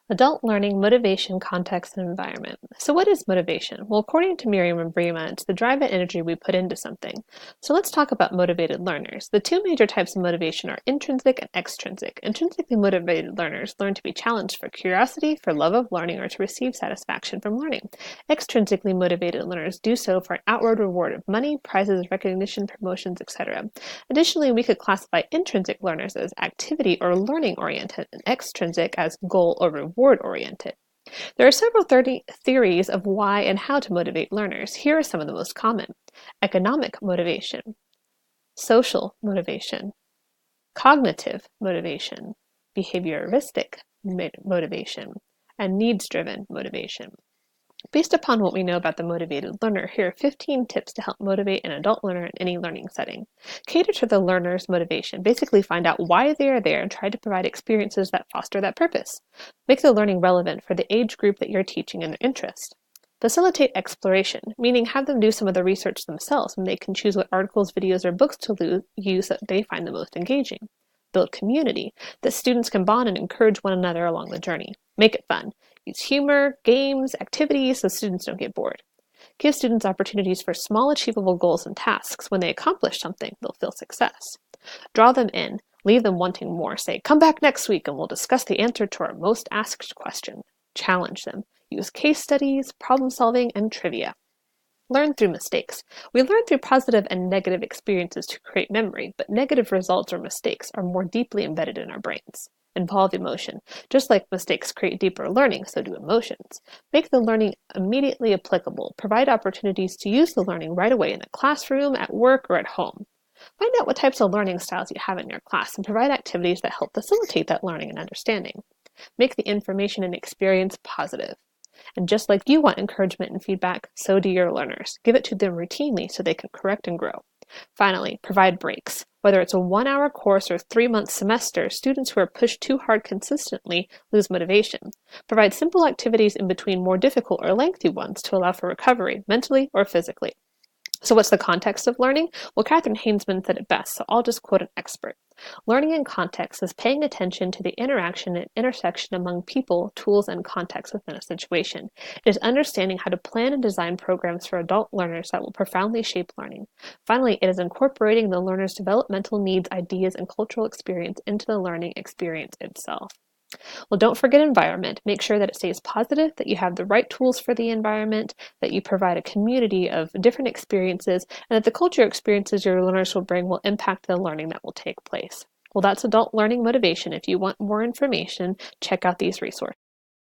Adult learning, motivation, context, and environment. So what is motivation? Well, according to Merriam-Webster, it's the drive and energy we put into something. So let's talk about motivated learners. The two major types of motivation are intrinsic and extrinsic. Intrinsically motivated learners learn to be challenged for curiosity, for love of learning, or to receive satisfaction from learning. Extrinsically motivated learners do so for an outward reward of money, prizes, recognition, promotions, etc. Additionally, we could classify intrinsic learners as activity or learning oriented and extrinsic as goal or reward oriented. There are several theories of why and how to motivate learners. Here are some of the most common: economic motivation, social motivation, cognitive motivation, behavioristic motivation, and needs-driven motivation. Based upon what we know about the motivated learner, here are 15 tips to help motivate an adult learner in any learning setting. Cater to the learner's motivation. Basically find out why they are there and try to provide experiences that foster that purpose. Make the learning relevant for the age group that you're teaching and their interest. Facilitate exploration, meaning have them do some of the research themselves and they can choose what articles, videos, or books to use that they find the most engaging. Build community, that students can bond and encourage one another along the journey. Make it fun. Use humor, games, activities so students don't get bored. Give students opportunities for small achievable goals and tasks. When they accomplish something, they'll feel success. Draw them in. Leave them wanting more. Say, come back next week and we'll discuss the answer to our most asked question. Challenge them. Use case studies, problem solving, and trivia. Learn through mistakes. We learn through positive and negative experiences to create memory, but negative results or mistakes are more deeply embedded in our brains. Involve emotion. Just like mistakes create deeper learning, so do emotions. Make the learning immediately applicable. Provide opportunities to use the learning right away in the classroom, at work, or at home. Find out what types of learning styles you have in your class and provide activities that help facilitate that learning and understanding. Make the information and experience positive. And just like you want encouragement and feedback, so do your learners. Give it to them routinely so they can correct and grow. Finally, provide breaks. Whether it's a 1-hour course or 3-month semester, students who are pushed too hard consistently lose motivation. Provide simple activities in between more difficult or lengthy ones to allow for recovery, mentally or physically. So what's the context of learning? Well, Catherine Hainsman said it best, so I'll just quote an expert. Learning in context is paying attention to the interaction and intersection among people, tools, and context within a situation. It is understanding how to plan and design programs for adult learners that will profoundly shape learning. Finally, it is incorporating the learner's developmental needs, ideas, and cultural experience into the learning experience itself. Well, don't forget environment. Make sure that it stays positive, that you have the right tools for the environment, that you provide a community of different experiences, and that the culture experiences your learners will bring will impact the learning that will take place. Well, that's adult learning motivation. If you want more information, check out these resources.